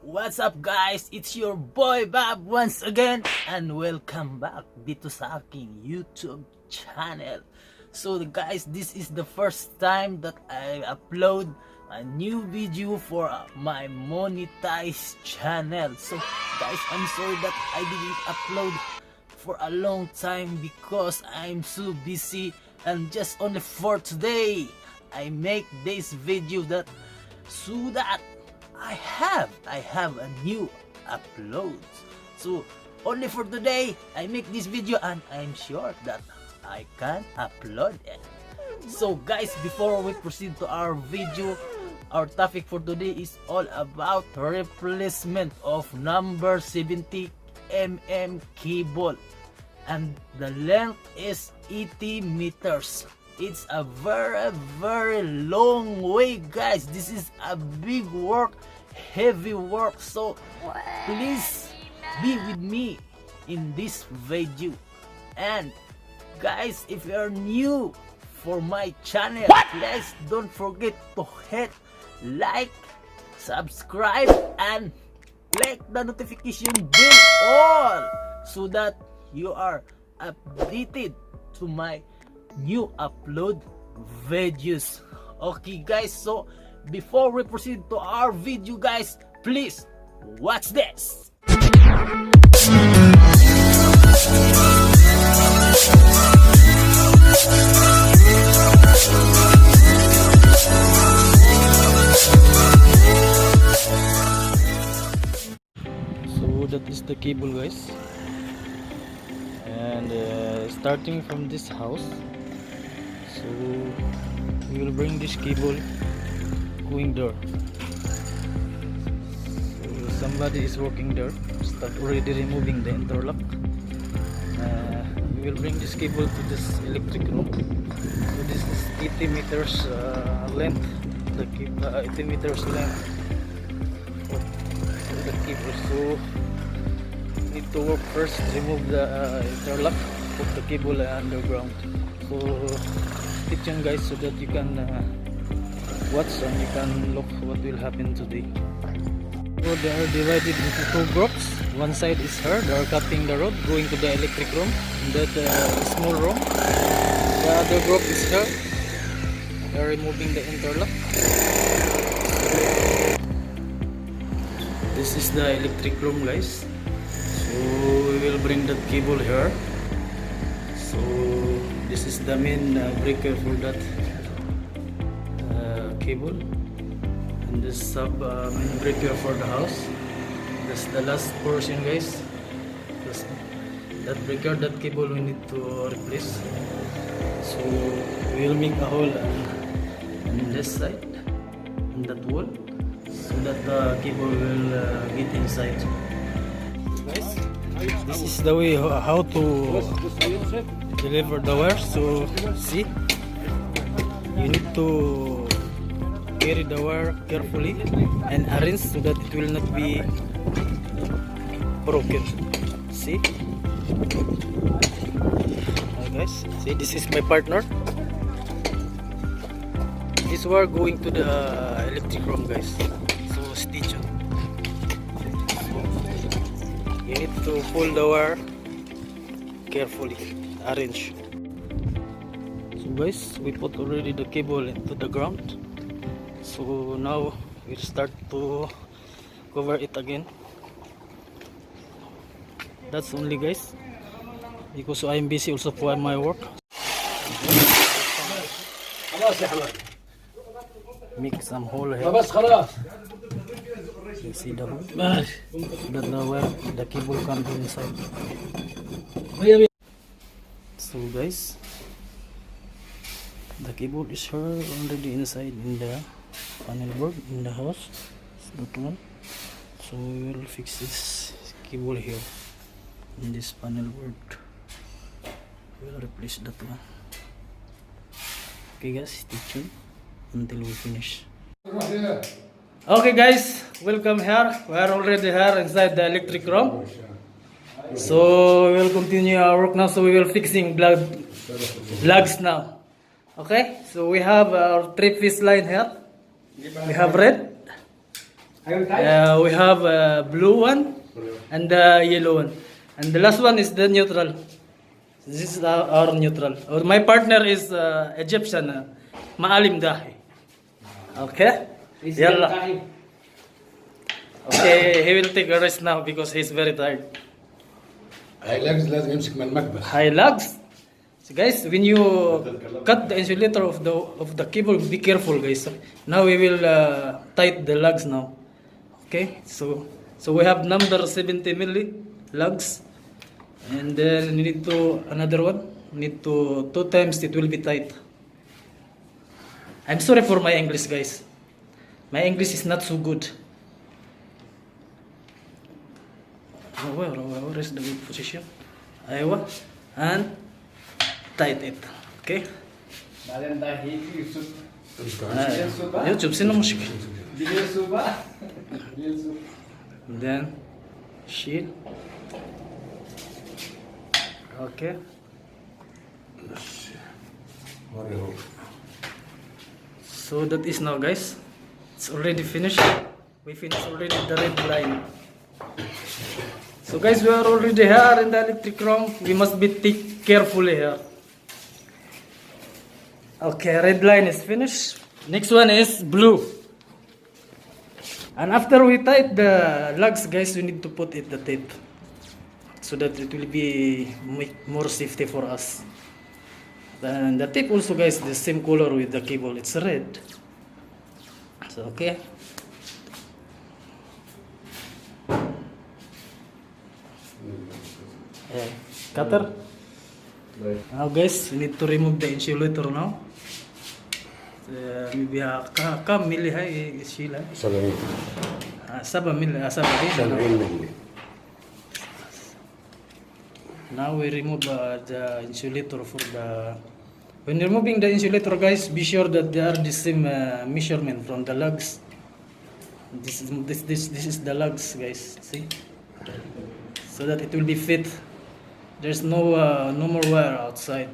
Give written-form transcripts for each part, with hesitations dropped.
What's up guys? It's your boy Bob once again and welcome back dito sa aking YouTube channel. So guys, this is the first time that I upload a new video for my monetized channel. So guys, I'm sorry that I didn't upload for a long time because I'm so busy, and just only for today I make this video so that I have a new upload. So only for today I make this video and I'm sure that I can upload it. So guys, before we proceed to our video, our topic for today is all about replacement of number 70mm cable, and the length is 80 meters. It's a very long way guys. This is a big work, heavy work, so please be with me in this video. And guys, if you are new for my channel, please don't forget to hit like, subscribe, and click the notification bell all so that you are updated to my new upload videos. Okay guys, so before we proceed to our video guys, please watch this. So that is the cable guys, and starting from this house, so we will bring this cable going there. So somebody is working there, start already removing the interlock. We will bring this cable to this electric room. So this is 80 meters length, the 80 meters length of the cable. So need to work first, remove the interlock of the cable underground. So stay tuned guys so that you can watch and you can look what will happen today. So they are divided into two groups. One side is her, they are cutting the road going to the electric room in that small room. The other group is her, they are removing the interlock. This is the electric room guys. So we will bring that cable here. So this is the main breaker for that cable, and this sub main breaker for the house. That's the last portion guys. That breaker, that cable we need to replace. So we will make a hole on this side, on that wall, so that the cable will get inside. Guys, this is the way how to deliver the wire. So see, you need to carry the wire carefully and arrange so that it will not be broken. See, hi guys, see, this is my partner. This wire going to the electric room guys, so stay tuned. You need to pull the wire carefully, arrange. So guys, we put already the cable into the ground. So now we'll start to cover it again. That's only guys, because I'm busy also for my work. Make some hole here. You see the hole? That the cable comes inside. So guys, the cable is here already inside in the panel board in the house. That one. So we will fix this cable here in this panel board. We will replace that one. Okay guys, stay tuned until we finish. Okay guys, welcome here. We are already here inside the electric room. So we will continue our work now. So we will fixing plugs now. Okay, so we have our 3-piece line here. We have red, We have a blue one and the yellow one. And the last one is the neutral. This is our neutral. My partner is Egyptian, Maalim Dahi. Okay? Yalla. Okay, he will take a rest now because he's very tired. هاي لغز لازم يمسك من المكبس. High lugs. So guys, when you cut the insulator of the cable, be careful, guys. Now we will tight the lugs now. Okay, so we have number 70 milli lugs, and then we need to another one. Need to 2 times it will be tight. I'm sorry for my English, guys. My English is not so good. Where is the good position? Aywa, and tight it. Okay. YouTube sino mushkil. Then shield. Okay. So that is now, guys. It's already finished. We finished already the red line. So guys, we are already here in the electric room. We must be carefully here. Okay, red line is finished. Next one is blue. And after we tight the lugs, guys, we need to put it the tape so that it will be more safety for us. And the tape also, guys, the same color with the cable. It's red. So okay. Cutter. Now guys, we need to remove the insulator now. Maybe kam milli hai ishila. 70 7 milli, 70 ملي. Now we remove the insulator for the. When removing the insulator, guys, be sure that they are the same measurement from the lugs. This is the lugs, guys. See, so that it will be fit. There's no more wire outside.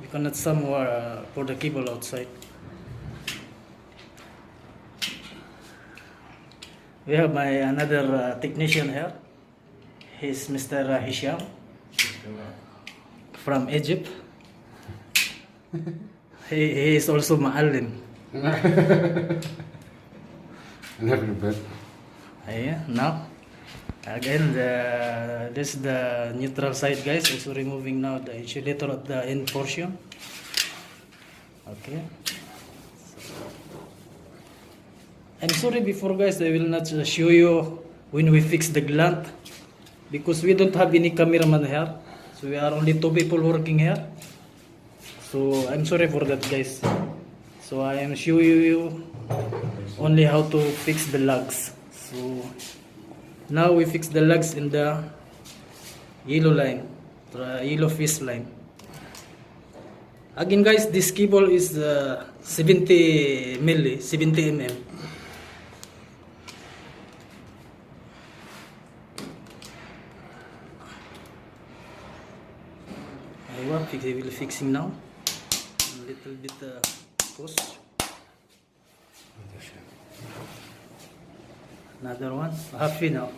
We cannot some wire for the cable outside. We have another technician here. He's Mr. Hisham from Egypt. He is also Ma'alim. Now again this is the neutral side, guys. Also removing now the insulator of the end portion. Okay. I'm sorry before, guys, I will not show you when we fix the gland because we don't have any cameraman here. So we are only 2 people working here. So I'm sorry for that, guys. So I am showing you only how to fix the lugs. So now we fix the lugs in the yellow line, the yellow fish line. Again, guys, this cable is 70 mm. I will fixing now. A little bit push. Another one. Happy now.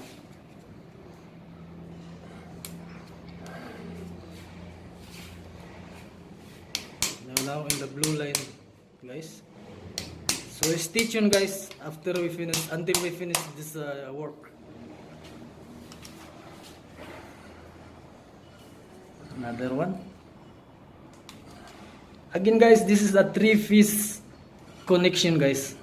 Now in the blue line, guys. So stay tuned, guys. Until we finish this work. Another one. Again, guys, this is a 3-piece connection, guys.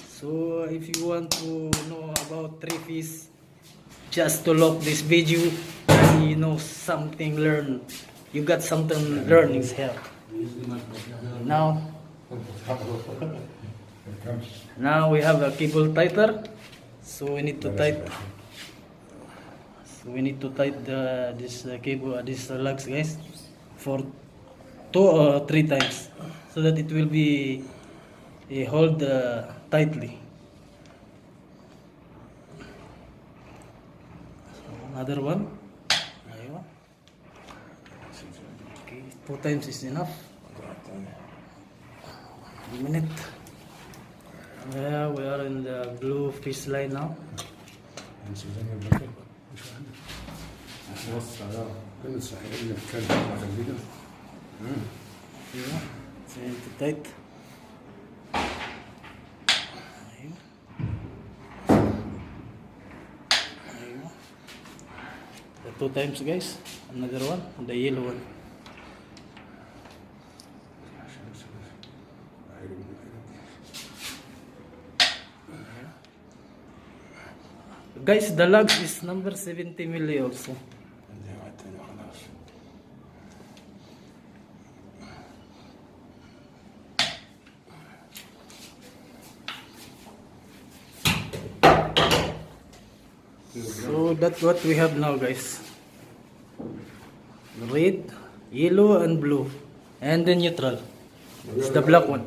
So if you want to know about 3-piece, just to look this video, and you know something learn. You got something learnings here. Now we have a cable tighter, so we need to tight. So we need to tight this cable, this lugs, guys, for 2 or 3 times, so that it will be hold tightly. Another one. Okay, 2 times is enough. A minute. Yeah, we are in the blue fish line now. امسك زي ما بقول مش عندك بص على كل صحيح اللي بتكلم على الفيديو ايوه زي تايت. ايوه ايوه. The 2 times guys. Another one, the yellow one. Guys, the lugs is number 70 milli also. So that's what we have now, guys. Red, yellow and blue, and the neutral. It's the black one.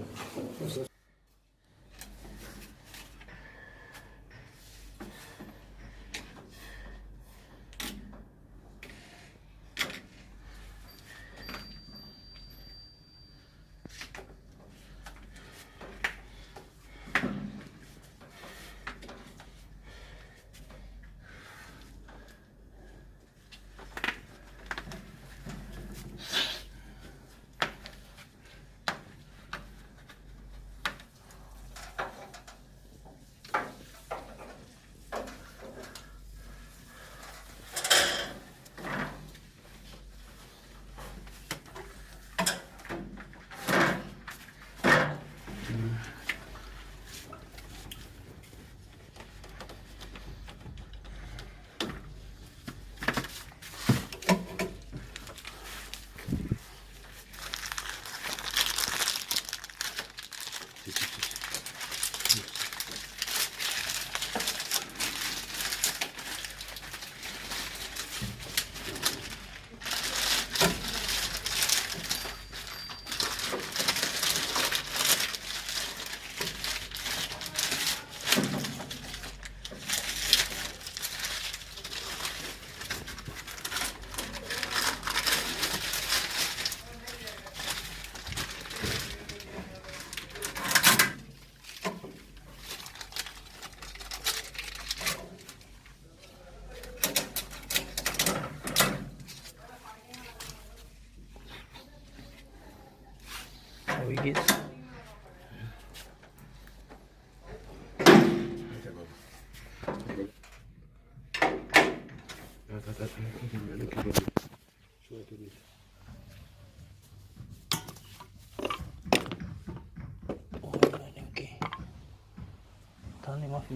We get okay. Tani ma fi.